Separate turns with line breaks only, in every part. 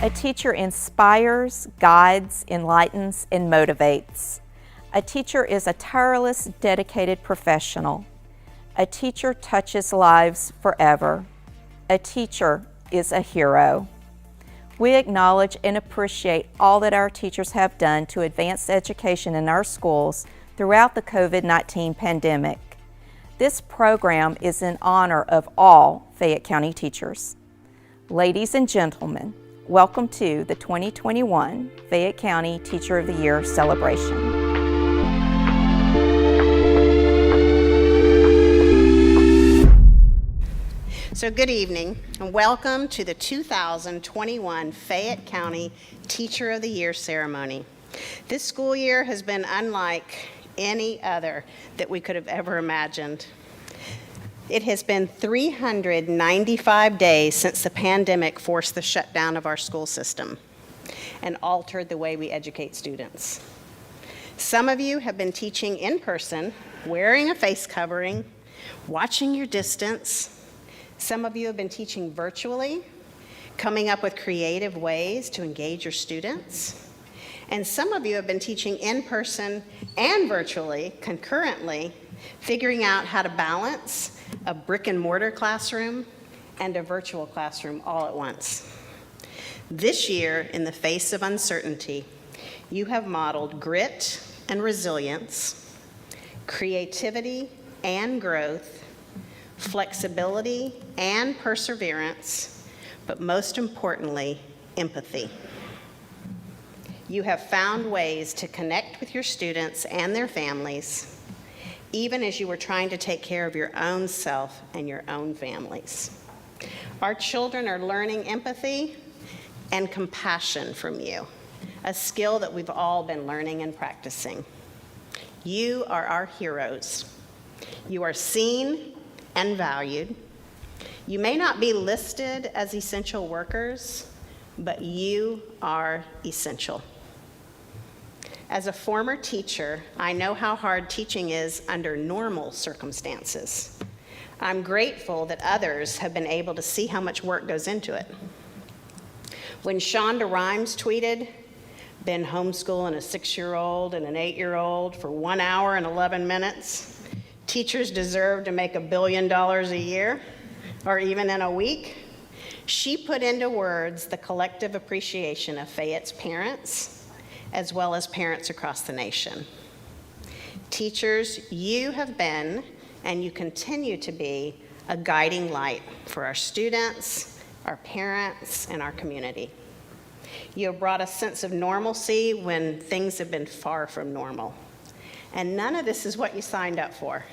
A teacher inspires, guides, enlightens, and motivates. A teacher is a tireless, dedicated professional. A teacher touches lives forever. A teacher is a hero. We acknowledge and appreciate all that our teachers have done to advance education in our schools throughout the COVID-19 pandemic. This program is in honor of all Fayette County teachers. Ladies and gentlemen, welcome to the 2021 Fayette County Teacher of the Year celebration.
So good evening and welcome to the 2021 Fayette County Teacher of the Year ceremony. This school year has been unlike any other that we could have ever imagined. It has been 395 days since the pandemic forced the shutdown of our school system and altered the way we educate students. Some of you have been teaching in person, wearing a face covering, watching your distance. Some of you have been teaching virtually, coming up with creative ways to engage your students. And some of you have been teaching in person and virtually, concurrently, figuring out how to balance a brick and mortar classroom and a virtual classroom all at once. This year, in the face of uncertainty, you have modeled grit and resilience, creativity and growth, flexibility and perseverance, but most importantly, empathy. You have found ways to connect with your students and their families, even as you were trying to take care of your own self and your own families. Our children are learning empathy and compassion from you, a skill that we've all been learning and practicing. You are our heroes. You are seen and valued. You may not be listed as essential workers, but you are essential. As a former teacher, I know how hard teaching is under normal circumstances. I'm grateful that others have been able to see how much work goes into it. When Shonda Rhimes tweeted, "Been homeschooling a 6-year-old and an 8-year-old for 1 hour and 11 minutes. Teachers deserve to make $1 billion a year, or even in a week," she put into words the collective appreciation of Fayette's parents, as well as parents across the nation. Teachers, you have been, and you continue to be, a guiding light for our students, our parents, and our community. You have brought a sense of normalcy when things have been far from normal. And none of this is what you signed up for,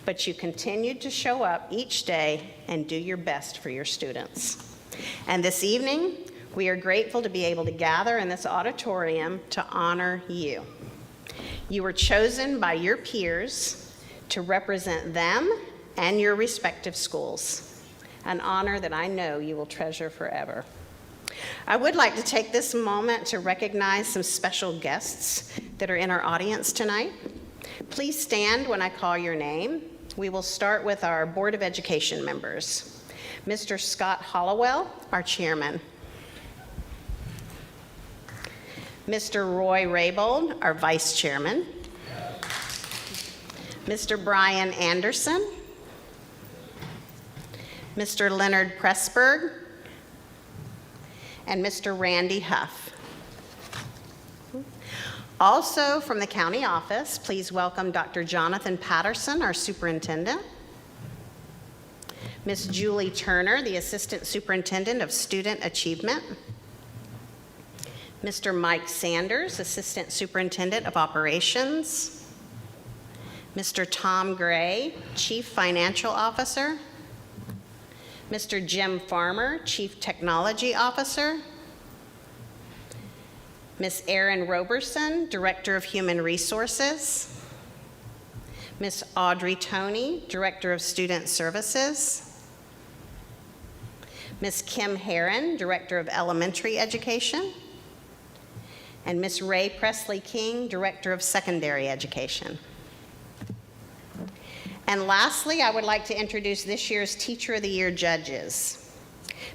but you continued to show up each day and do your best for your students. And this evening, we are grateful to be able to gather in this auditorium to honor you. You were chosen by your peers to represent them and your respective schools, an honor that I know you will treasure forever. I would like to take this moment to recognize some special guests that are in our audience tonight. Please stand when I call your name. We will start with our Board of Education members. Mr. Scott Hollowell, our chairman. Mr. Roy Raybold, our vice chairman. Mr. Brian Anderson. Mr. Leonard Pressburg. And Mr. Randy Huff. Also from the county office, please welcome Dr. Jonathan Patterson, our superintendent. Ms. Julie Turner, the assistant superintendent of student achievement. Mr. Mike Sanders, assistant superintendent of operations. Mr. Tom Gray, chief financial officer. Mr. Jim Farmer, chief technology officer. Ms. Erin Roberson, director of human resources. Ms. Audrey Toney, director of student services. Ms. Kim Herron, director of elementary education. And Ms. Ray Presley King, director of secondary education. And lastly, I would like to introduce this year's Teacher of the Year judges.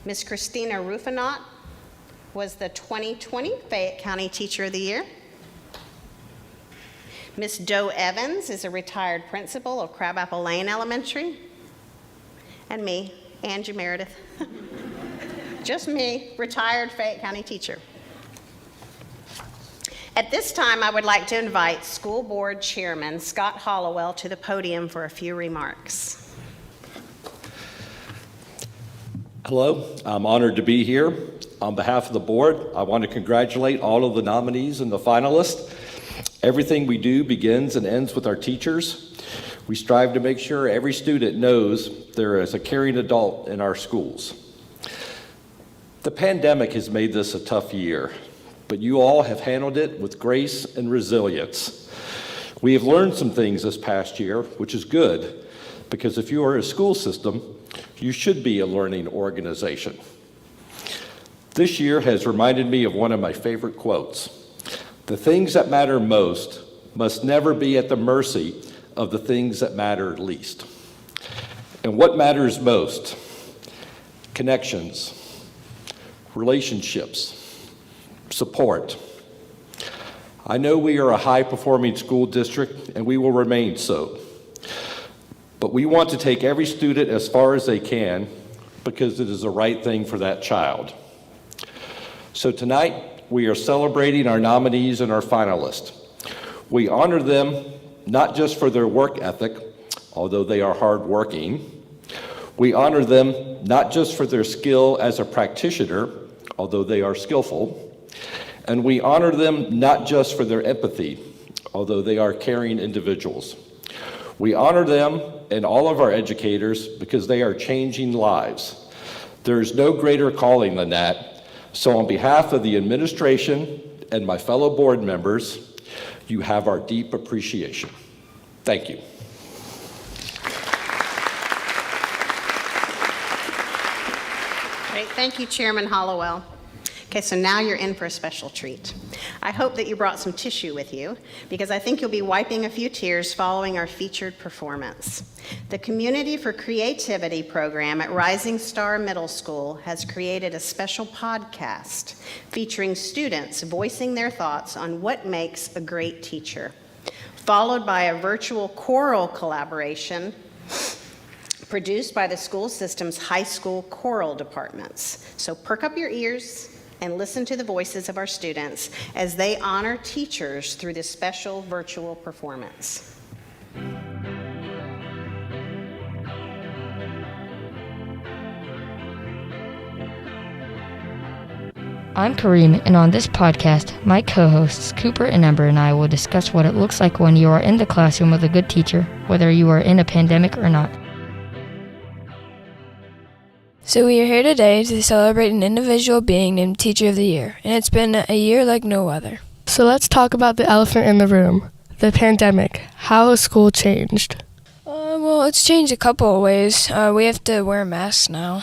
Ms. Christina Rufinot, was the 2020 Fayette County Teacher of the Year. Miss Doe Evans is a retired principal of Crabapple Lane Elementary. And me, Angie Meredith. Just me, retired Fayette County teacher. At this time, I would like to invite School Board Chairman Scott Hollowell to the podium for a few remarks.
Hello, I'm honored to be here. On behalf of the board, I want to congratulate all of the nominees and the finalists. Everything we do begins and ends with our teachers. We strive to make sure every student knows there is a caring adult in our schools. The pandemic has made this a tough year, but you all have handled it with grace and resilience. We have learned some things this past year, which is good, because if you are a school system, you should be a learning organization. This year has reminded me of one of my favorite quotes. The things that matter most must never be at the mercy of the things that matter least. And what matters most? Connections, relationships, support. I know we are a high-performing school district, and we will remain so. But we want to take every student as far as they can because it is the right thing for that child. So tonight, we are celebrating our nominees and our finalists. We honor them not just for their work ethic, although they are hardworking. We honor them not just for their skill as a practitioner, although they are skillful. And we honor them not just for their empathy, although they are caring individuals. We honor them and all of our educators because they are changing lives. There is no greater calling than that. So on behalf of the administration and my fellow board members, you have our deep appreciation. Thank you.
Great, thank you, Chairman Hollowell. Okay, so now you're in for a special treat. I hope that you brought some tissue with you because I think you'll be wiping a few tears following our featured performance. The Community for Creativity program at Rising Star Middle School has created a special podcast featuring students voicing their thoughts on what makes a great teacher, followed by a virtual choral collaboration produced by the school system's high school choral departments. So perk up your ears and listen to the voices of our students as they honor teachers through this special virtual performance.
I'm Kareem, and on this podcast, my co-hosts Cooper and Ember and I will discuss what it looks like when you are in the classroom with a good teacher, whether you are in a pandemic or not.
So we are here today to celebrate an individual being named Teacher of the Year, and it's been a year like no other.
So let's talk about the elephant in the room, the pandemic. How has school changed?
Well, it's changed a couple of ways. We have to wear masks now.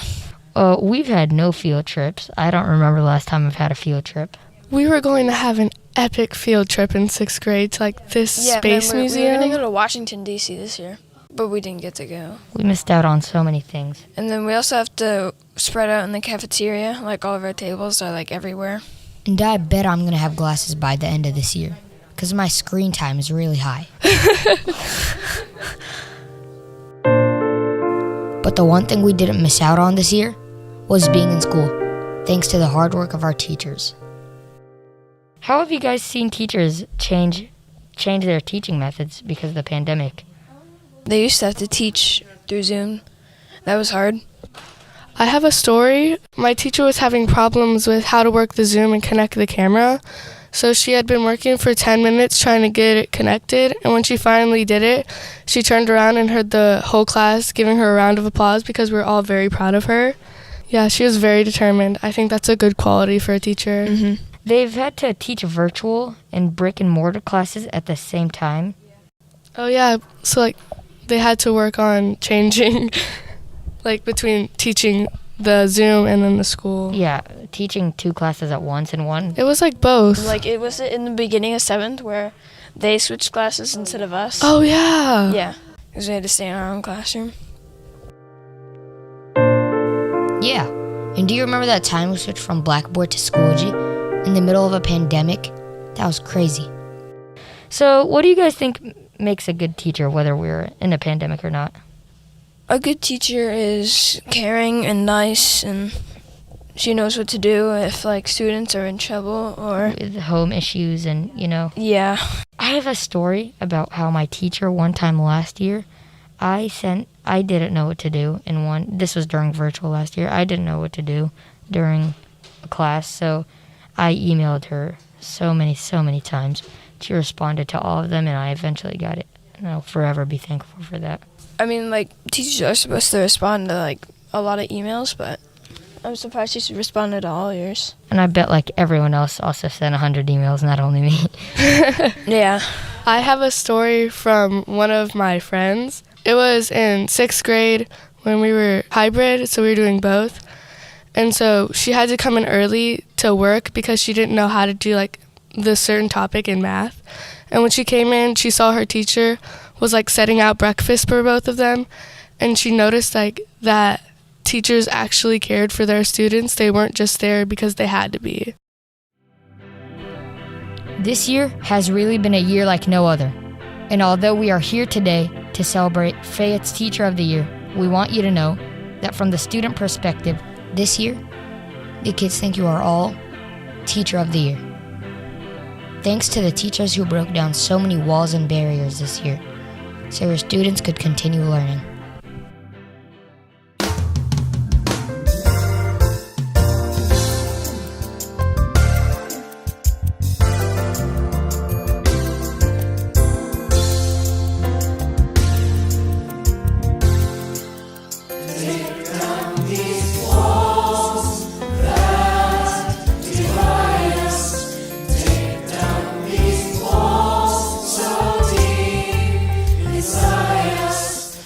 We've had no field trips. I don't remember the last time I've had a field trip.
We were going to have an epic field trip in 6th grade to this space museum.
We were going to go to Washington, D.C. this year. But we didn't get to go.
We missed out on so many things.
And then we also have to spread out in the cafeteria. All of our tables are everywhere.
And I bet I'm going to have glasses by the end of this year because my screen time is really high. But the one thing we didn't miss out on this year was being in school, thanks to the hard work of our teachers.
How have you guys seen teachers change their teaching methods because of the pandemic?
They used to have to teach through Zoom. That was hard.
I have a story. My teacher was having problems with how to work the Zoom and connect the camera. So she had been working for 10 minutes trying to get it connected. And when she finally did it, she turned around and heard the whole class giving her a round of applause because we were all very proud of her. Yeah, she was very determined. I think that's a good quality for a teacher.
Mm-hmm. They've had to teach virtual and brick and mortar classes at the same time.
Oh, yeah. So, they had to work on changing, between teaching the Zoom and then the school.
Yeah, teaching 2 classes at once in one.
It was both.
It was in the beginning of 7th where they switched classes instead of us.
Oh, yeah.
Yeah, because we had to stay in our own classroom.
Yeah, And do you remember that time we switched from Blackboard to Schoology in the middle of a pandemic? That was crazy.
So, what do you guys think makes a good teacher, whether we're in a pandemic or not?
A good teacher is caring and nice, and she knows what to do if students are in trouble or
With home issues and,
yeah.
I have a story about how my teacher one time last year, I didn't know what to do this was during virtual last year. I didn't know what to do during a class, so I emailed her so many times. She responded to all of them, and I eventually got it. And I'll forever be thankful for that.
I mean, teachers are supposed to respond to a lot of emails, but I'm surprised she responded to all yours.
And I bet everyone else also sent 100 emails, not only me.
Yeah.
I have a story from one of my friends. It was in 6th grade when we were hybrid, so we were doing both. And so she had to come in early to work because she didn't know how to do this certain topic in math. And when she came in, she saw her teacher was setting out breakfast for both of them. And she noticed that teachers actually cared for their students. They weren't just there because they had to be.
This year has really been a year like no other. And although we are here today to celebrate Fayette's Teacher of the Year, we want you to know that from the student perspective, this year, the kids think you are all Teacher of the Year. Thanks to the teachers who broke down so many walls and barriers this year, so your students could continue learning.
Inside us,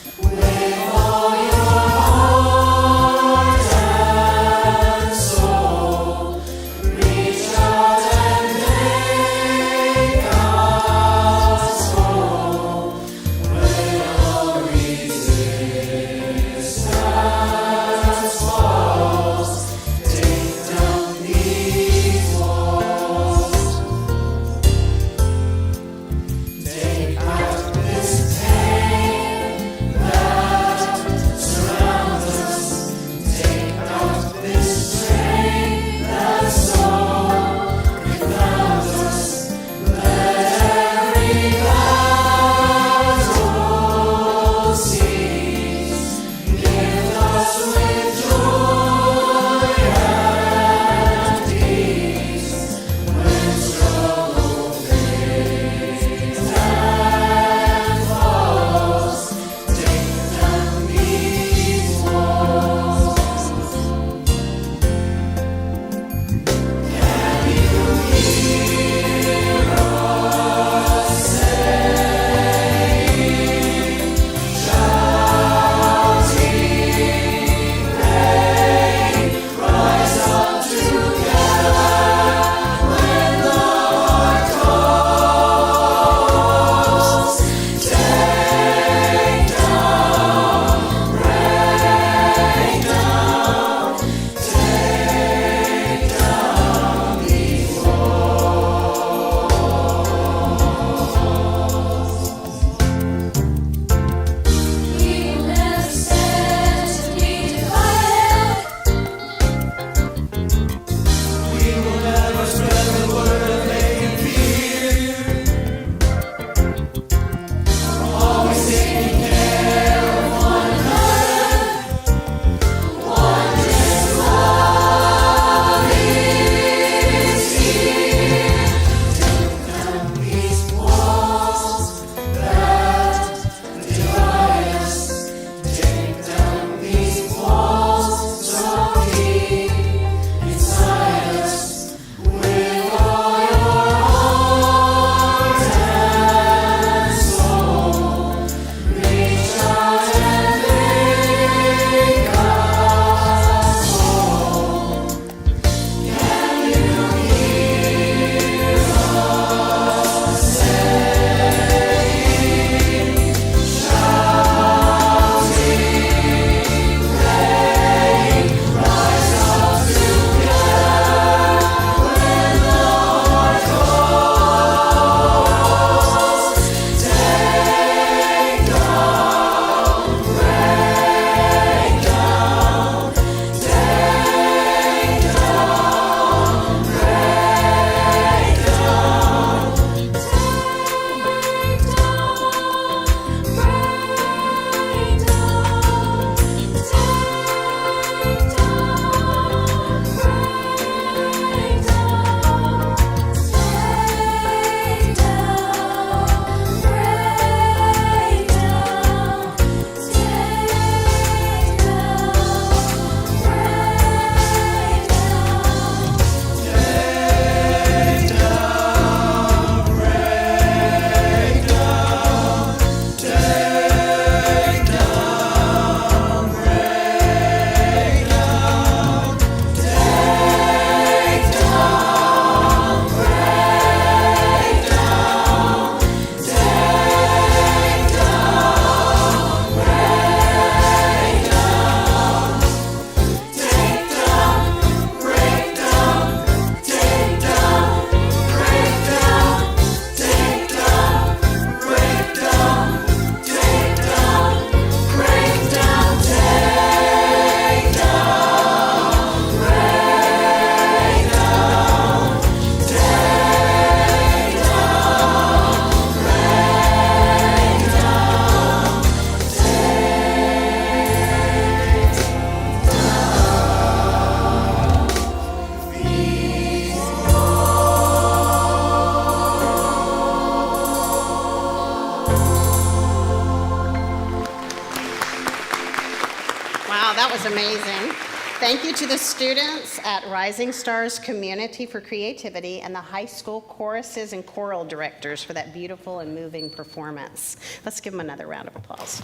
Wow, that was amazing. Thank you to the students at Rising Stars Community for Creativity and the high school choruses and choral directors for that beautiful and moving performance. Let's give them another round of applause.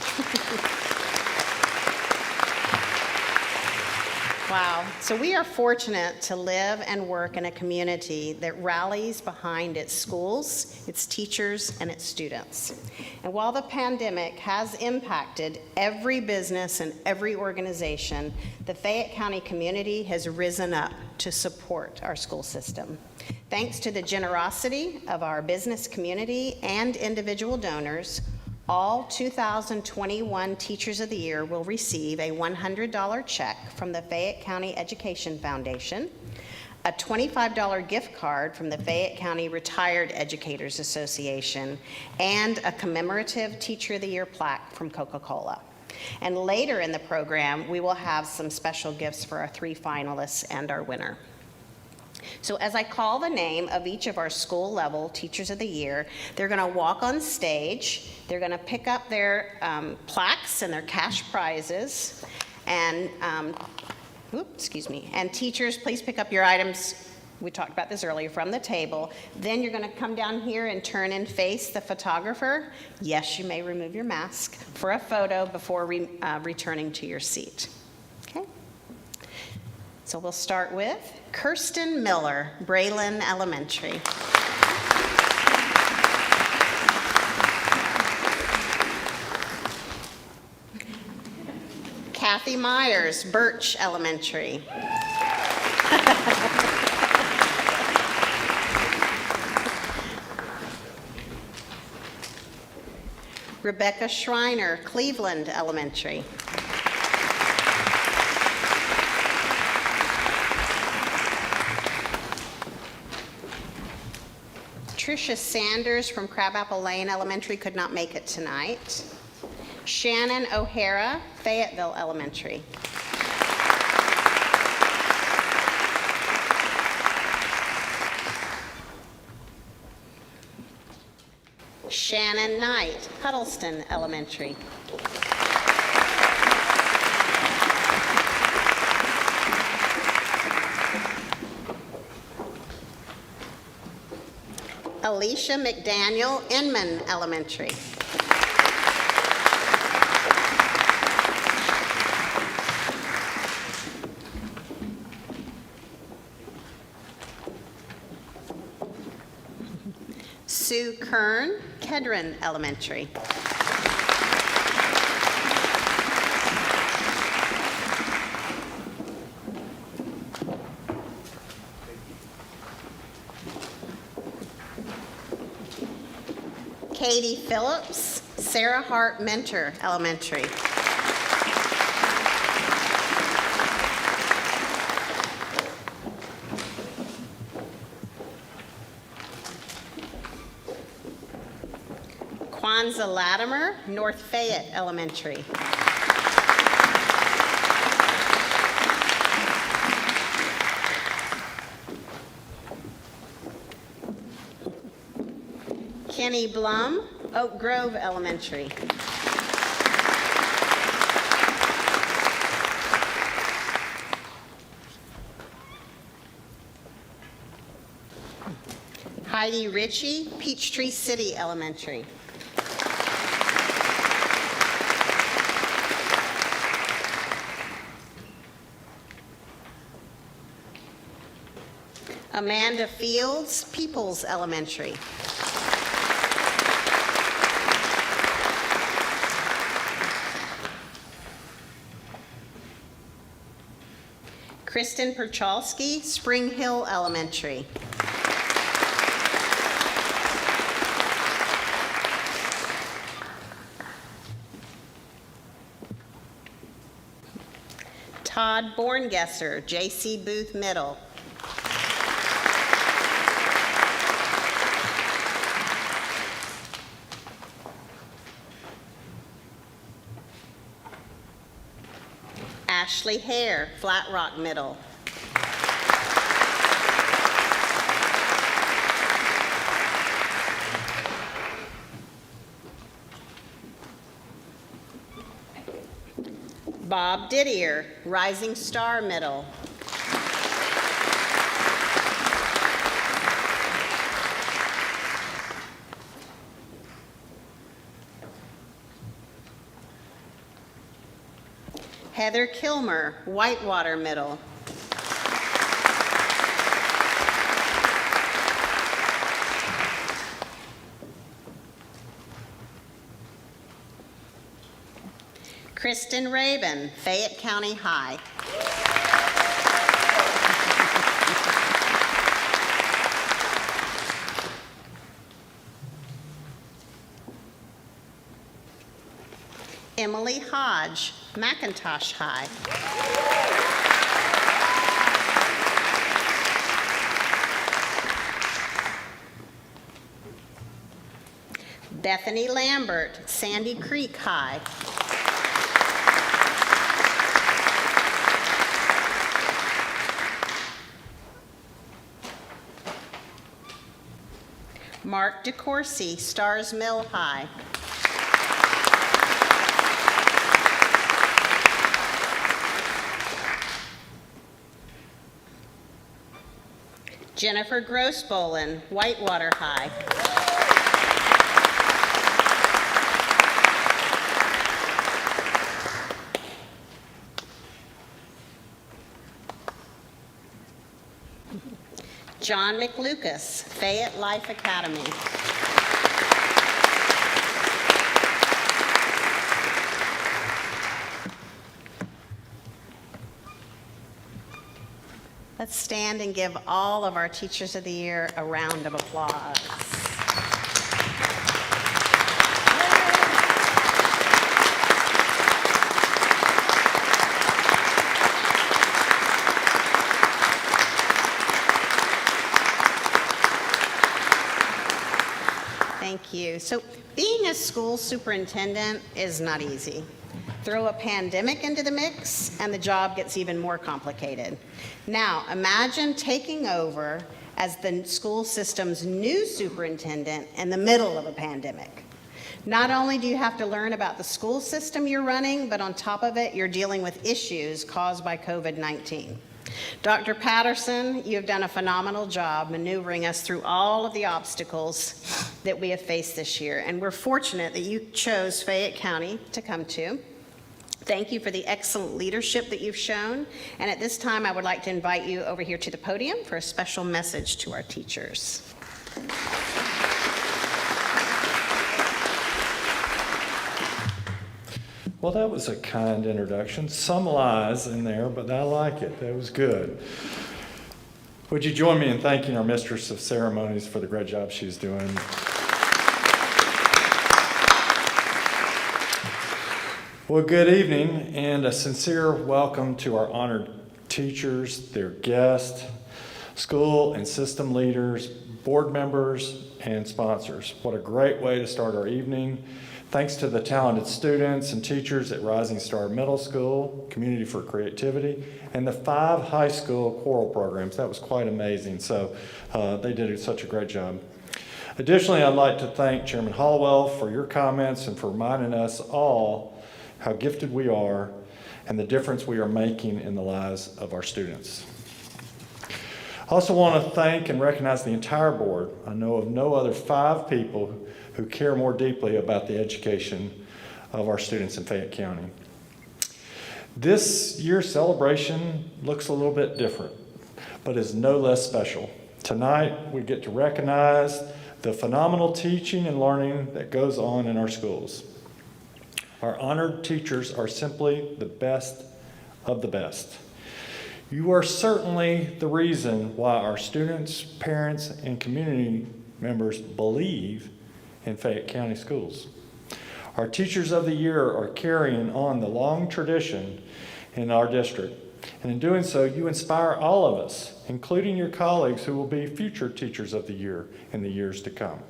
Wow. So we are fortunate to live and work in a community that rallies behind its schools, its teachers, and its students. And while the pandemic has impacted every business and every organization, the Fayette County community has risen up to support our school system. Thanks to the generosity of our business community and individual donors, all 2021 Teachers of the Year will receive a $100 check from the Fayette County Education Foundation, a $25 gift card from the Fayette County Retired Educators Association, and a commemorative Teacher of the Year plaque from Coca-Cola. And later in the program, we will have some special gifts for our 3 finalists and our winner. So as I call the name of each of our school level Teachers of the Year, they're going to walk on stage, they're going to pick up their plaques and their cash prizes, and, and teachers, please pick up your items, we talked about this earlier, from the table. Then you're going to come down here and turn and face the photographer. Yes, you may remove your mask for a photo before returning to your seat. Okay? So we'll start with Kirsten Miller, Braylon Elementary. Kathy Myers, Birch Elementary. Rebecca Schreiner, Cleveland Elementary. Tricia Sanders from Crabapple Lane Elementary could not make it tonight. Shannon O'Hara, Fayetteville Elementary. Shannon Knight, Huddleston Elementary. Alicia McDaniel, Inman Elementary. Sue Kern, Kedron Elementary. Katie Phillips, Sarah Hart Mentor Elementary. Kwanzaa Latimer, North Fayette Elementary. Kenny Blum, Oak Grove Elementary. Heidi Ritchie, Peachtree City Elementary. Amanda Fields, Peoples Elementary. Kristen Perchalski, Spring Hill Elementary. Todd Borngesser, J.C. Booth Middle. Ashley Hare, Flat Rock Middle. Bob Didier, Rising Star Middle. Heather Kilmer, Whitewater Middle. Kristen Rabin, Fayette County High. Emily Hodge, McIntosh High. Bethany Lambert, Sandy Creek High. Mark DeCourcy, Stars Mill High. Jennifer Grossbolin, Whitewater High. John McLucas, Fayette Life Academy. Let's stand and give all of our Teachers of the Year a round of applause. Thank you. So being a school superintendent is not easy. Throw a pandemic into the mix and the job gets even more complicated. Now, imagine taking over as the school system's new superintendent in the middle of a pandemic. Not only do you have to learn about the school system you're running, but on top of it, you're dealing with issues caused by COVID-19. Dr. Patterson, you have done a phenomenal job maneuvering us through all of the obstacles that we have faced this year, and we're fortunate that you chose Fayette County to come to. Thank you for the excellent leadership that you've shown, and at this time I would like to invite you over here to the podium for a special message to our teachers.
Well, that was a kind introduction. Some lies in there, but I like it. That was good. Would you join me in thanking our Mistress of Ceremonies for the great job she's doing? Well, good evening and a sincere welcome to our honored teachers, their guests, school and system leaders, board members, and sponsors. What a great way to start our evening. Thanks to the talented students and teachers at Rising Star Middle School, Community for Creativity, and the 5 high school choral programs. That was quite amazing. So they did such a great job. Additionally, I'd like to thank Chairman Hollowell for your comments and for reminding us all how gifted we are and the difference we are making in the lives of our students. I also want to thank and recognize the entire board. I know of no other 5 people who care more deeply about the education of our students in Fayette County. This year's celebration looks a little bit different, but is no less special. Tonight, we get to recognize the phenomenal teaching and learning that goes on in our schools. Our honored teachers are simply the best of the best. You are certainly the reason why our students, parents, and community members believe in Fayette County schools. Our Teachers of the Year are carrying on the long tradition in our district. And in doing so, you inspire all of us, including your colleagues who will be future Teachers of the Year in the years to come.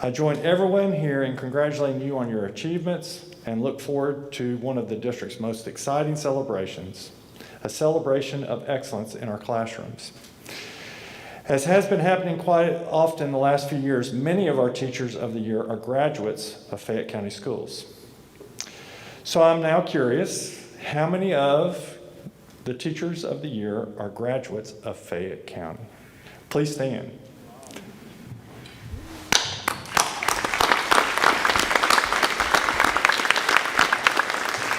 I join everyone here in congratulating you on your achievements and look forward to one of the district's most exciting celebrations, a celebration of excellence in our classrooms. As has been happening quite often the last few years, many of our Teachers of the Year are graduates of Fayette County schools. So I'm now curious, how many of the Teachers of the Year are graduates of Fayette County? Please stand.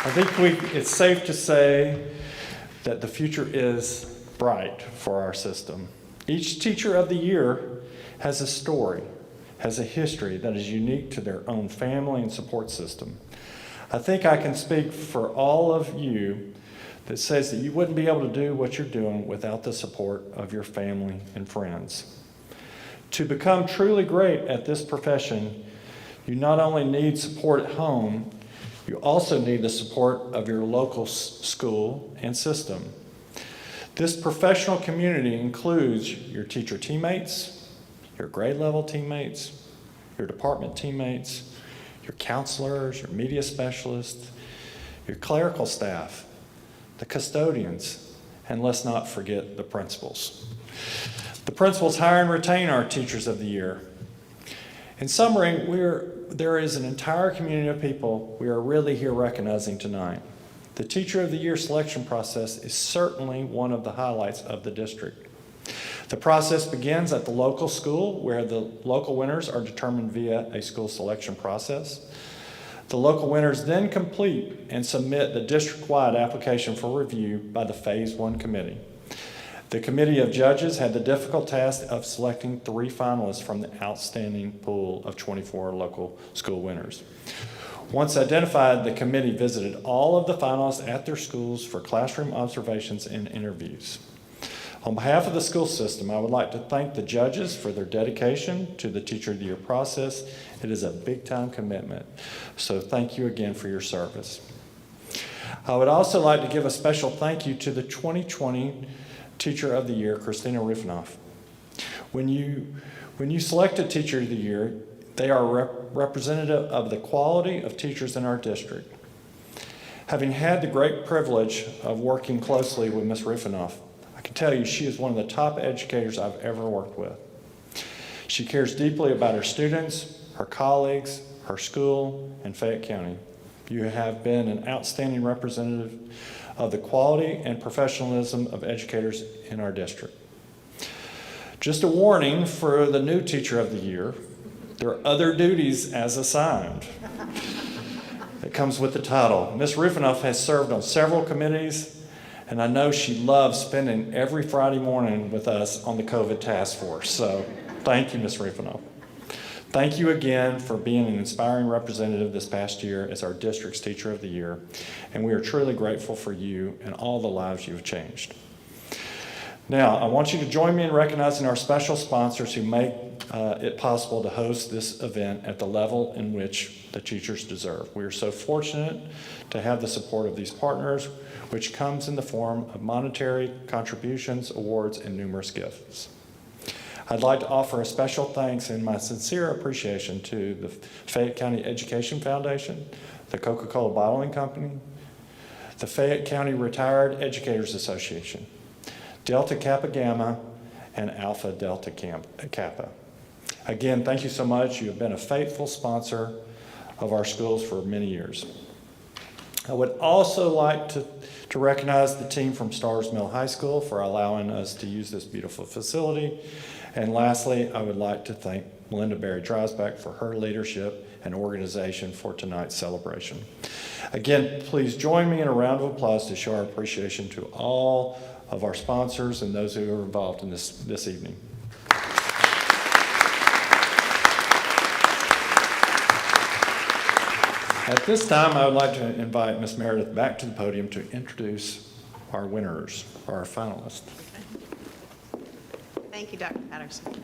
I think it's safe to say that the future is bright for our system. Each Teacher of the Year has a story, has a history that is unique to their own family and support system. I think I can speak for all of you that says that you wouldn't be able to do what you're doing without the support of your family and friends. To become truly great at this profession, you not only need support at home, you also need the support of your local school and system. This professional community includes your teacher teammates, your grade level teammates, your department teammates, your counselors, your media specialists, your clerical staff, the custodians, and let's not forget the principals. The principals hire and retain our Teachers of the Year. In summary, there is an entire community of people we are really here recognizing tonight. The Teacher of the Year selection process is certainly one of the highlights of the district. The process begins at the local school, where the local winners are determined via a school selection process. The local winners then complete and submit the district-wide application for review by the Phase 1 committee. The committee of judges had the difficult task of selecting 3 finalists from the outstanding pool of 24 local school winners. Once identified, the committee visited all of the finalists at their schools for classroom observations and interviews. On behalf of the school system, I would like to thank the judges for their dedication to the Teacher of the Year process. It is a big-time commitment, so thank you again for your service. I would also like to give a special thank you to the 2020 Teacher of the Year, Christina Rifnoff. When you select a Teacher of the Year, they are representative of the quality of teachers in our district. Having had the great privilege of working closely with Ms. Rifnoff, I can tell you she is one of the top educators I've ever worked with. She cares deeply about her students, her colleagues, her school, and Fayette County. You have been an outstanding representative of the quality and professionalism of educators in our district. Just a warning for the new Teacher of the Year, there are other duties as assigned. It comes with the title. Ms. Rifnoff has served on several committees, and I know she loves spending every Friday morning with us on the COVID task force. So thank you, Ms. Rifnoff. Thank you again for being an inspiring representative this past year as our district's Teacher of the Year, and we are truly grateful for you and all the lives you have changed. Now, I want you to join me in recognizing our special sponsors who make it possible to host this event at the level in which the teachers deserve. We are so fortunate to have the support of these partners, which comes in the form of monetary contributions, awards, and numerous gifts. I'd like to offer a special thanks and my sincere appreciation to the Fayette County Education Foundation, the Coca-Cola Bottling Company, the Fayette County Retired Educators Association, Delta Kappa Gamma, and Alpha Delta Kappa. Again, thank you so much. You have been a faithful sponsor of our schools for many years. I would also like to recognize the team from Starrs Mill High School for allowing us to use this beautiful facility. And lastly, I would like to thank Melinda Berry Dreisbach for her leadership and organization for tonight's celebration. Again, please join me in a round of applause to show our appreciation to all of our sponsors and those who are involved in this evening. At this time, I would like to invite Ms. Meredith back to the podium to introduce our winners, our finalists.
Thank you, Dr. Patterson.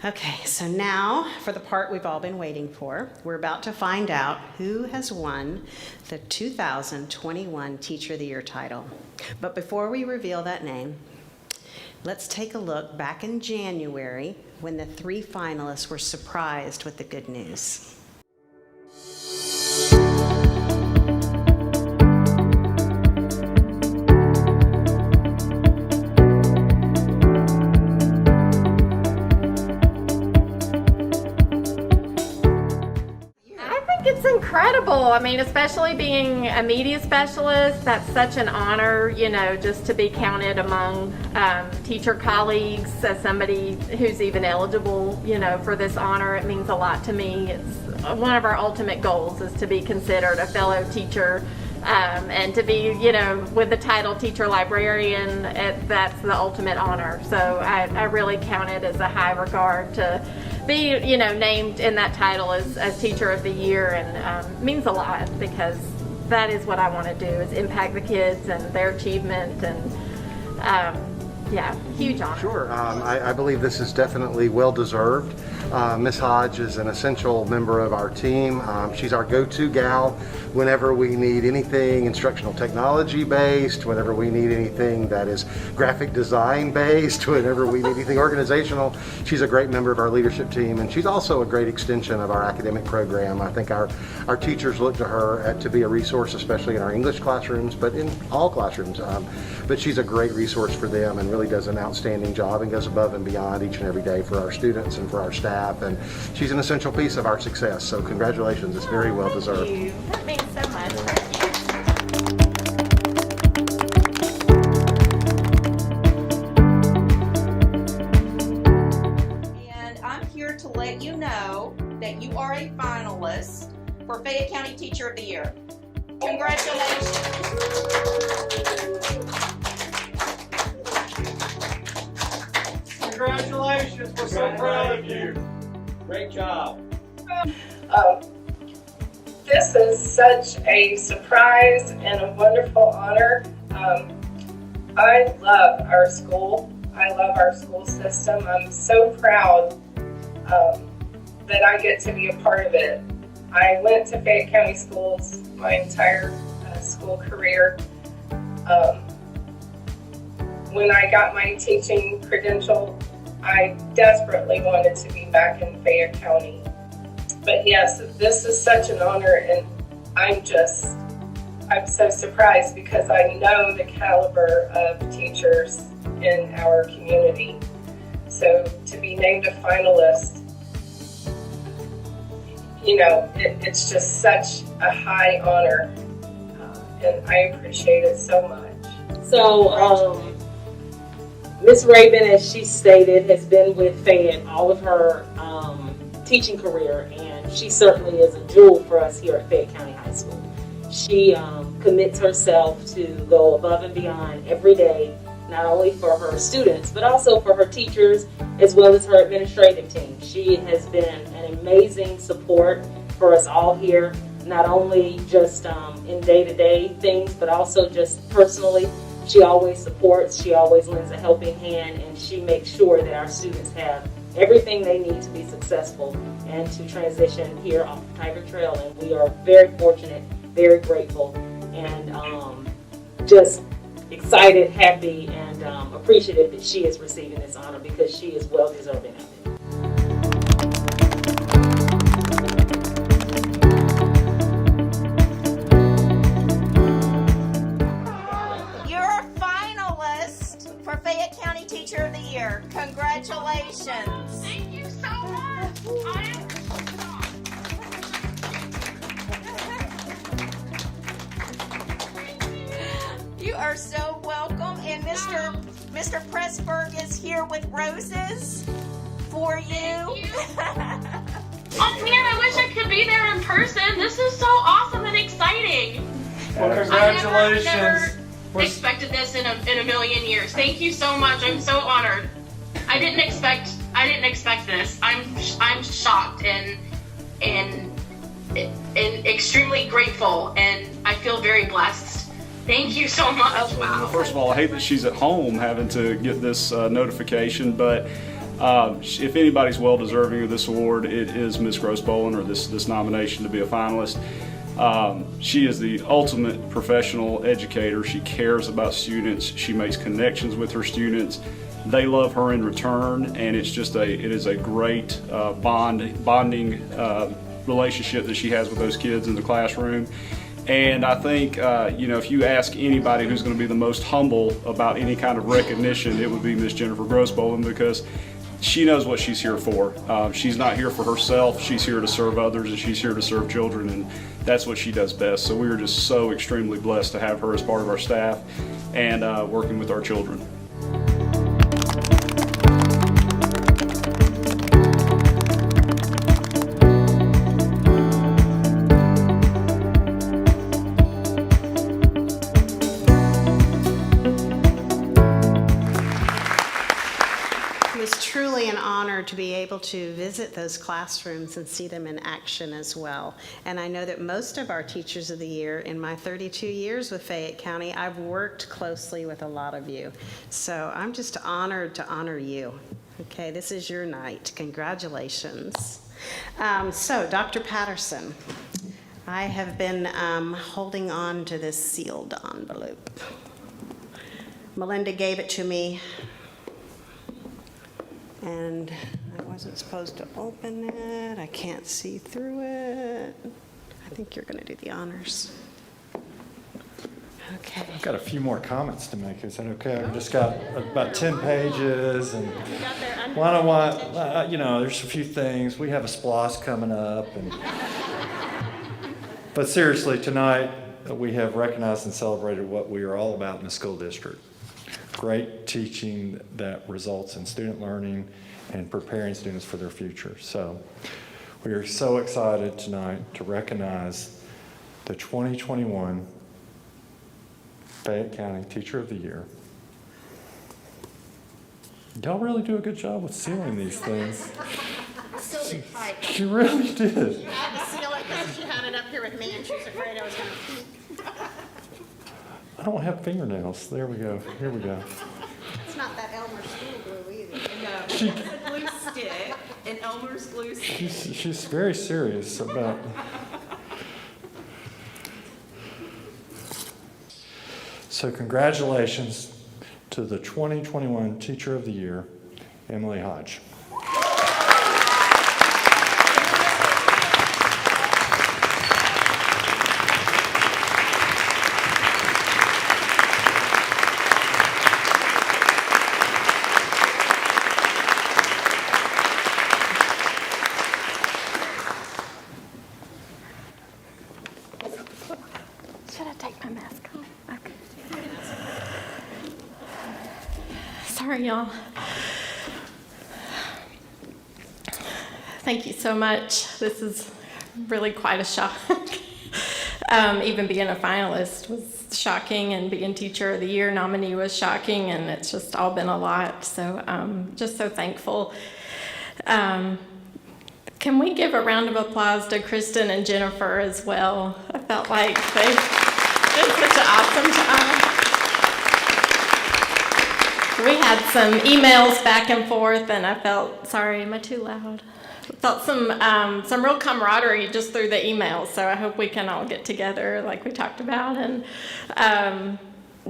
Okay, so now for the part we've all been waiting for. We're about to find out who has won the 2021 Teacher of the Year title. But before we reveal that name, let's take a look back in January when the 3 finalists were surprised with the good news.
Incredible. I mean, especially being a media specialist, that's such an honor, you know, just to be counted among teacher colleagues as somebody who's even eligible, you know, for this honor. It means a lot to me. It's one of our ultimate goals is to be considered a fellow teacher and to be, you know, with the title teacher librarian. That's the ultimate honor. So I really count it as a high regard to be, you know, named in that title as Teacher of the Year, and means a lot because that is what I want to do, is impact the kids and their achievement, and yeah, huge honor.
Sure, I believe this is definitely well deserved. Ms. Hodge is an essential member of our team. She's our go-to gal whenever we need anything instructional technology based, whenever we need anything that is graphic design based, whenever we need anything organizational. She's a great member of our leadership team, and she's also a great extension of our academic program. I think our teachers look to her to be a resource, especially in our English classrooms, but in all classrooms. But she's a great resource for them and really does an outstanding job and goes above and beyond each and every day for our students and for our staff, and she's an essential piece of our success. So congratulations, it's very well deserved.
Thank you. That means so much.
And I'm here to let you know that you are a finalist for Fayette County Teacher of the Year. Congratulations.
Congratulations, we're so proud of you. Great job.
This is such a surprise and a wonderful honor. I love our school. I love our school system. I'm so proud that I get to be a part of it. I went to Fayette County Schools my entire school career. When I got my teaching credential, I desperately wanted to be back in Fayette County. But yes, this is such an honor, and I'm so surprised because I know the caliber of teachers in our community. So to be named a finalist, you know, it's just such a high honor, and I appreciate it so much.
So, Ms. Raven, as she stated, has been with Fayette all of her teaching career, and she certainly is a jewel for us here at Fayette County High School. She commits herself to go above and beyond every day, not only for her students, but also for her teachers, as well as her administrative team. She has been an amazing support for us all here, not only just in day-to-day things, but also just personally. She always supports, she always lends a helping hand, and she makes sure that our students have everything they need to be successful and to transition here off the Tiger Trail. And we are very fortunate, very grateful, and just excited, happy, and appreciative that she is receiving this honor because she is well deserving of it.
For Fayette County Teacher of the Year. Congratulations.
Thank you so much. I am
You are so welcome. And Mr. Pressburg is here with roses for you.
Oh man, I wish I could be there in person. This is so awesome and exciting.
Well, congratulations.
I never expected this in a million years. Thank you so much. I'm so honored. I didn't expect this. I'm shocked and extremely grateful, and I feel very blessed. Thank you so much. Wow.
First of all, I hate that she's at home having to get this notification, but if anybody's well deserving of this award, it is Ms. Gross-Bolin, or this nomination to be a finalist. She is the ultimate professional educator. She cares about students. She makes connections with her students. They love her in return, and it is a great bonding relationship that she has with those kids in the classroom. And I think, if you ask anybody who's going to be the most humble about any kind of recognition, it would be Ms. Jennifer Gross-Bolin, because she knows what she's here for. She's not here for herself. She's here to serve others, and she's here to serve children, and that's what she does best. So we are just so extremely blessed to have her as part of our staff and working with our children.
To be able to visit those classrooms and see them in action as well. And I know that most of our Teachers of the Year, in my 32 years with Fayette County, I've worked closely with a lot of you. So I'm just honored to honor you. Okay, this is your night. Congratulations. So Dr. Patterson, I have been holding on to this sealed envelope. Melinda gave it to me, and I wasn't supposed to open it. I can't see through it. I think you're going to do the honors. Okay.
I've got a few more comments to make. Is that okay? I've just got about 10 pages, and there's a few things. We have a SPLOS coming up, but seriously, tonight we have recognized and celebrated what we are all about in the school district. Great teaching that results in student learning and preparing students for their future. So we are so excited tonight to recognize the 2021 Fayette County Teacher of the Year. Y'all really do a good job with sealing these things. She really did.
She had to seal it because she had it up here with me, and she was afraid I was going to peek.
I don't have fingernails. There we go. Here we go.
It's not that Elmer school glue either.
No, it's a glue stick, and Elmer's glue stick.
She's very serious about. So congratulations to the 2021 Teacher of the Year, Emily Hodge.
Should I take my mask off? Okay. Sorry, y'all. Thank you so much. This is really quite a shock. Even being a finalist was shocking, and being Teacher of the Year nominee was shocking, and it's just all been a lot. So just so thankful. Can we give a round of applause to Kristen and Jennifer as well? I felt like they did such an awesome job. We had some emails back and forth, and I felt, sorry, am I too loud? Felt some real camaraderie just through the emails, so I hope we can all get together like we talked about, and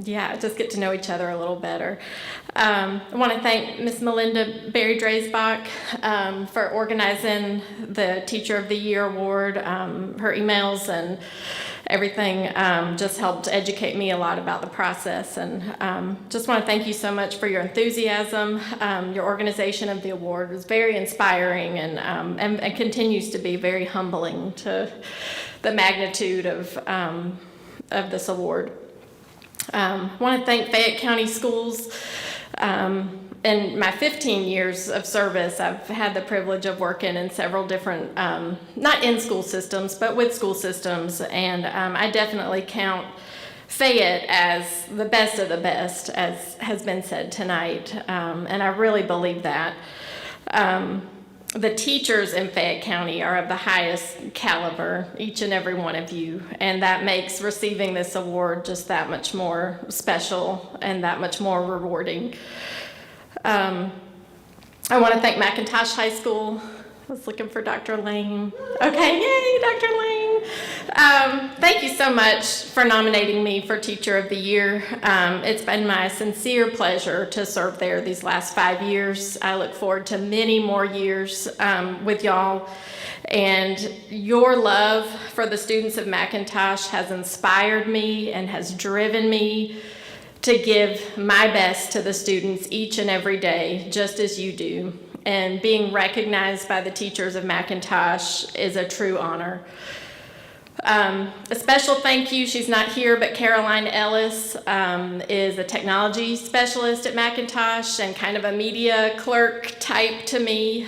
just get to know each other a little better. I want to thank Miss Melinda Berry-Dreisbach for organizing the Teacher of the Year Award. Her emails and everything just helped educate me a lot about the process, and just want to thank you so much for your enthusiasm. Your organization of the award was very inspiring, and continues to be very humbling to the magnitude of this award. I want to thank Fayette County Schools. In my 15 years of service, I've had the privilege of working in several different, not in school systems, but with school systems, and I definitely count Fayette as the best of the best, as has been said tonight, and I really believe that. The teachers in Fayette County are of the highest caliber, each and every one of you, and that makes receiving this award just that much more special and that much more rewarding. I want to thank McIntosh High School. I was looking for Dr. Lane. Okay, yay, Dr. Lane. Thank you so much for nominating me for Teacher of the Year. It's been my sincere pleasure to serve there these last 5 years. I look forward to many more years with y'all. And your love for the students of McIntosh has inspired me and has driven me to give my best to the students each and every day, just as you do. and being recognized by the teachers of McIntosh is a true honor. A special thank you, she's not here, but Caroline Ellis is a technology specialist at McIntosh and kind of a media clerk type to me.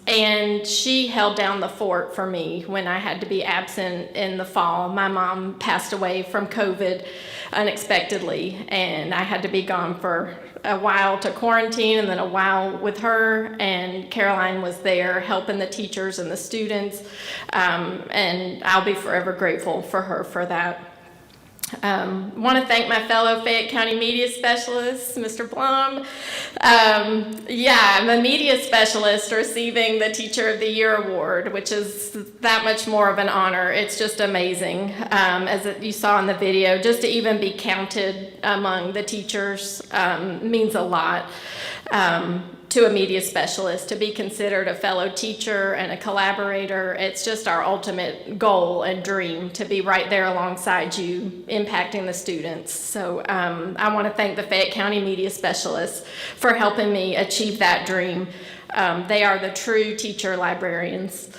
And she held down the fort for me when I had to be absent in the fall. My mom passed away from COVID unexpectedly, and I had to be gone for a while to quarantine and then a while with her, and Caroline was there helping the teachers and the students, and I'll be forever grateful for her for that. Want to thank my fellow Fayette County media specialist, Mr. Blum. I'm a media specialist receiving the Teacher of the Year award, which is that much more of an honor. It's just amazing, as you saw in the video, just to even be counted among the teachers means a lot. To a media specialist, to be considered a fellow teacher and a collaborator. It's just our ultimate goal and dream to be right there alongside you, impacting the students. So I want to thank the Fayette County media specialists for helping me achieve that dream. They are the true teacher librarians.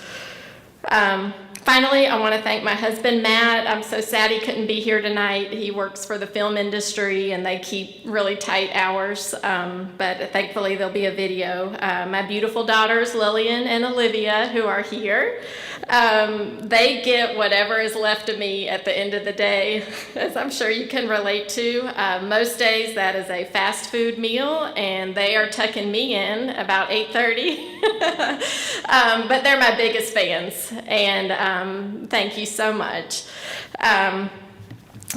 Finally, I want to thank my husband, Matt. I'm so sad he couldn't be here tonight. He works for the film industry and they keep really tight hours, but thankfully there'll be a video. My beautiful daughters, Lillian and Olivia, who are here, they get whatever is left of me at the end of the day, as I'm sure you can relate to. Most days that is a fast food meal and they are tucking me in about 8:30. But they're my biggest fans, and thank you so much.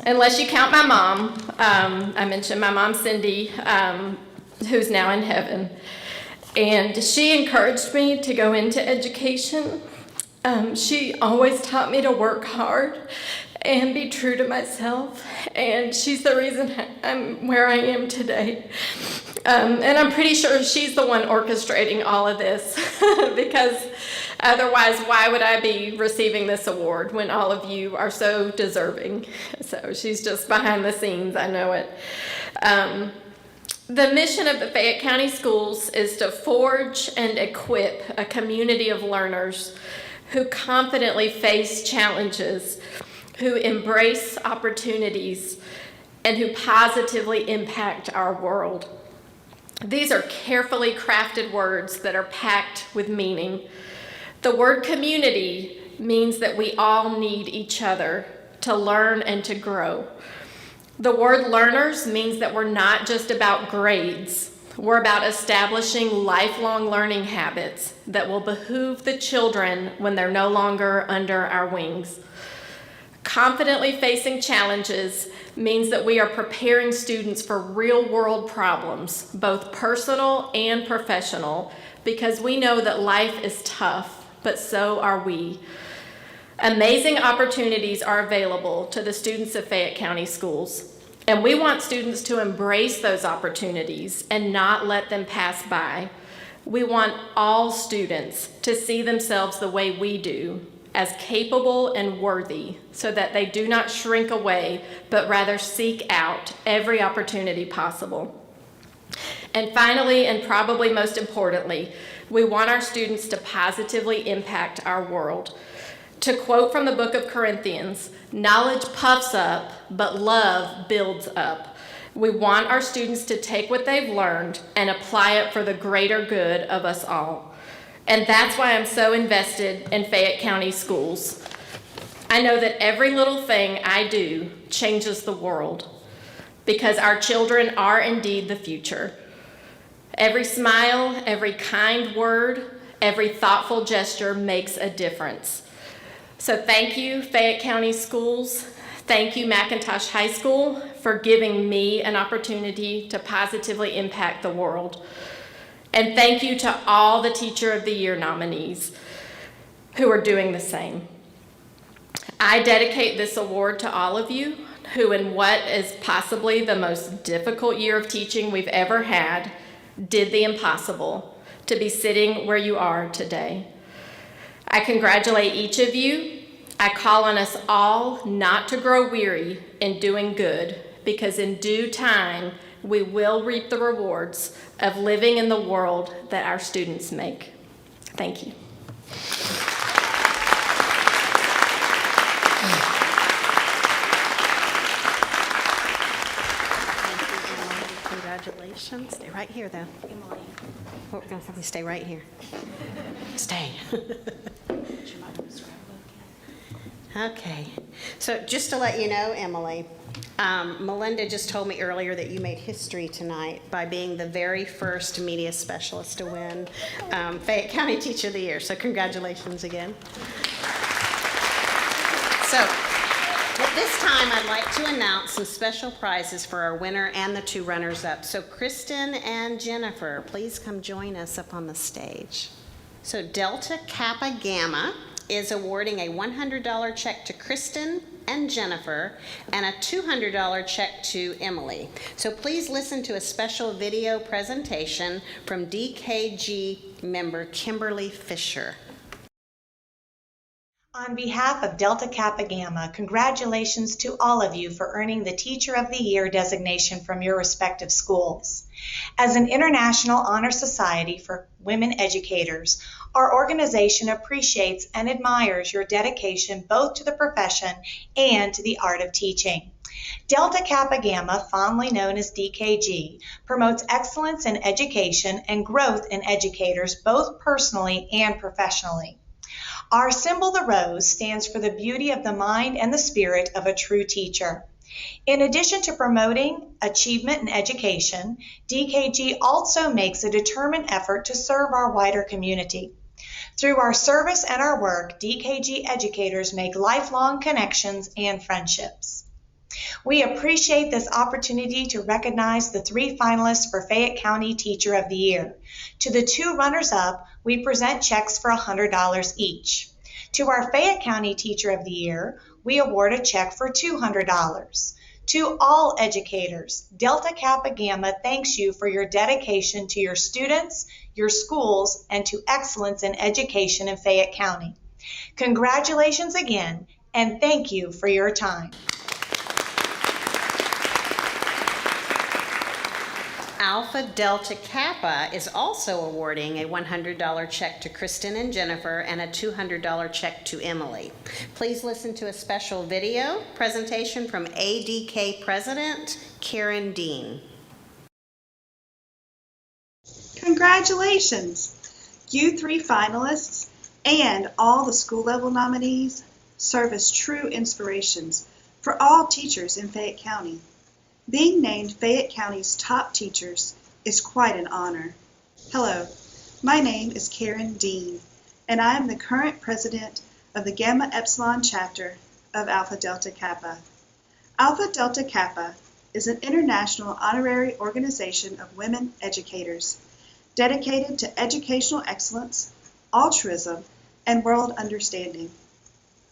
Unless you count my mom, I mentioned my mom, Cindy, who's now in heaven, and she encouraged me to go into education. She always taught me to work hard and be true to myself, and she's the reason I'm where I am today. And I'm pretty sure she's the one orchestrating all of this because otherwise, why would I be receiving this award when all of you are so deserving? So she's just behind the scenes, I know it. The mission of the Fayette County Schools is to forge and equip a community of learners who confidently face challenges, who embrace opportunities, and who positively impact our world. These are carefully crafted words that are packed with meaning. The word community means that we all need each other to learn and to grow. The word learners means that we're not just about grades. We're about establishing lifelong learning habits that will behoove the children when they're no longer under our wings. Confidently facing challenges means that we are preparing students for real-world problems, both personal and professional, because we know that life is tough, but so are we. Amazing opportunities are available to the students of Fayette County Schools, and we want students to embrace those opportunities and not let them pass by. We want all students to see themselves the way we do, as capable and worthy, so that they do not shrink away, but rather seek out every opportunity possible. And finally, and probably most importantly, we want our students to positively impact our world. To quote from the book of Corinthians, knowledge puffs up, but love builds up. We want our students to take what they've learned and apply it for the greater good of us all. And that's why I'm so invested in Fayette County Schools. I know that every little thing I do changes the world, because our children are indeed the future. Every smile, every kind word, every thoughtful gesture makes a difference. So thank you, Fayette County Schools. Thank you, McIntosh High School, for giving me an opportunity to positively impact the world. And thank you to all the Teacher of the Year nominees who are doing the same. I dedicate this award to all of you who, in what is possibly the most difficult year of teaching we've ever had, did the impossible to be sitting where you are today. I congratulate each of you. I call on us all not to grow weary in doing good, because in due time, we will reap the rewards of living in the world that our students make. Thank you.
Congratulations. Stay right here, though. Emily. We're going to have you stay right here. Stay. Okay. So just to let you know, Emily, Melinda just told me earlier that you made history tonight by being the very first media specialist to win Fayette County Teacher of the Year. So congratulations again. So at this time, I'd like to announce some special prizes for our winner and the two runners-up. So Kristen and Jennifer, please come join us up on the stage. So Delta Kappa Gamma is awarding a $100 check to Kristen and Jennifer and a $200 check to Emily. So please listen to a special video presentation from DKG member Kimberly Fisher.
On behalf of Delta Kappa Gamma, congratulations to all of you for earning the Teacher of the Year designation from your respective schools. As an international honor society for women educators, our organization appreciates and admires your dedication both to the profession and to the art of teaching. Delta Kappa Gamma, fondly known as DKG, promotes excellence in education and growth in educators both personally and professionally. Our symbol, the rose, stands for the beauty of the mind and the spirit of a true teacher. In addition to promoting achievement in education, DKG also makes a determined effort to serve our wider community. Through our service and our work, DKG educators make lifelong connections and friendships. We appreciate this opportunity to recognize the 3 finalists for Fayette County Teacher of the Year. To the 2 runners-up, we present checks for $100 each. To our Fayette County Teacher of the Year, we award a check for $200. To all educators, Delta Kappa Gamma thanks you for your dedication to your students, your schools, and to excellence in education in Fayette County. Congratulations again, and thank you for your time.
Alpha Delta Kappa is also awarding a $100 check to Kristen and Jennifer and a $200 check to Emily. Please listen to a special video presentation from ADK President Karen Dean.
Congratulations! You 3 finalists and all the school level nominees serve as true inspirations for all teachers in Fayette County. Being named Fayette County's top teachers is quite an honor. Hello, my name is Karen Dean, and I am the current president of the Gamma Epsilon chapter of Alpha Delta Kappa. Alpha Delta Kappa is an international honorary organization of women educators dedicated to educational excellence, altruism, and world understanding.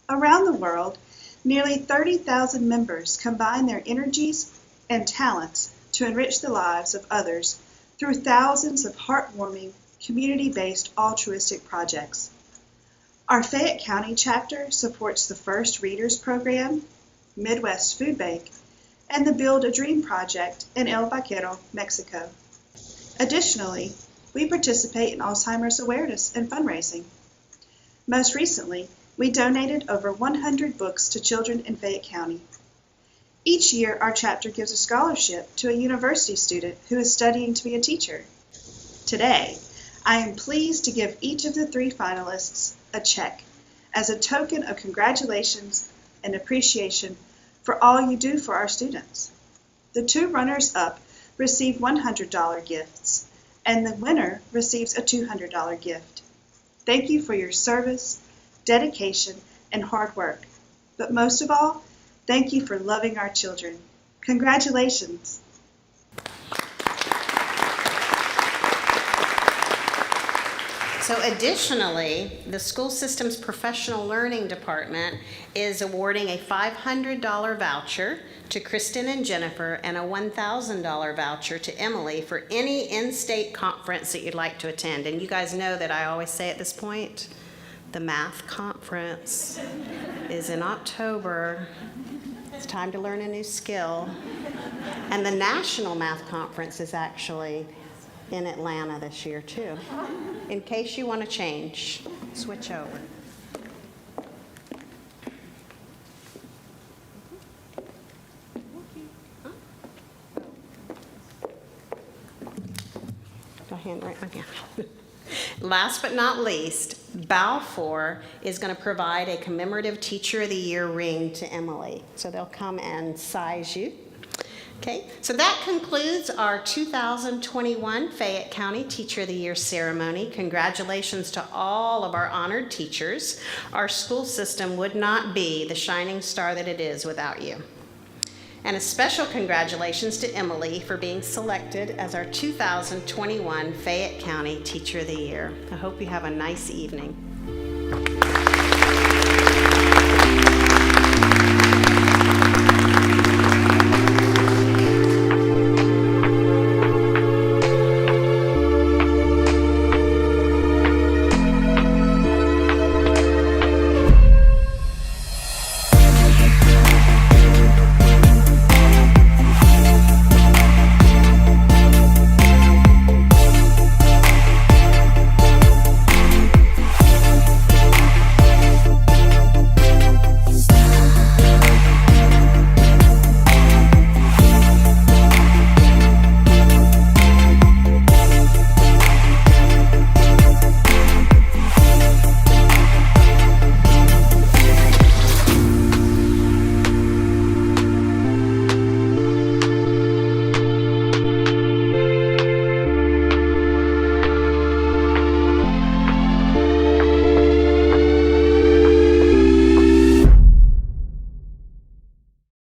Around the world, nearly 30,000 members combine their energies and talents to enrich the lives of others through thousands of heartwarming, community-based altruistic projects. Our Fayette County chapter supports the First Readers Program, Midwest Food Bank, and the Build a Dream project in El Vaquero, Mexico. Additionally, we participate in Alzheimer's awareness and fundraising. Most recently, we donated over 100 books to children in Fayette County. Each year, our chapter gives a scholarship to a university student who is studying to be a teacher. Today, I am pleased to give each of the 3 finalists a check as a token of congratulations and appreciation for all you do for our students. The 2 runners-up receive $100 gifts, and the winner receives a $200 gift. Thank you for your service, dedication, and hard work. But most of all, thank you for loving our children. Congratulations.
So additionally, the school system's professional learning department is awarding a $500 voucher to Kristen and Jennifer and a $1,000 voucher to Emily for any in-state conference that you'd like to attend. And you guys know that I always say at this point, the math conference is in October. It's time to learn a new skill. And the National Math Conference is actually in Atlanta this year too. In case you want to change, switch over. Go hand right on here. Last but not least, Balfour is going to provide a commemorative Teacher of the Year ring to Emily. So they'll come and size you. Okay, so that concludes our 2021 Fayette County Teacher of the Year ceremony. Congratulations to all of our honored teachers. Our school system would not be the shining star that it is without you. And a special congratulations to Emily for being selected as our 2021 Fayette County Teacher of the Year. I hope you have a nice evening.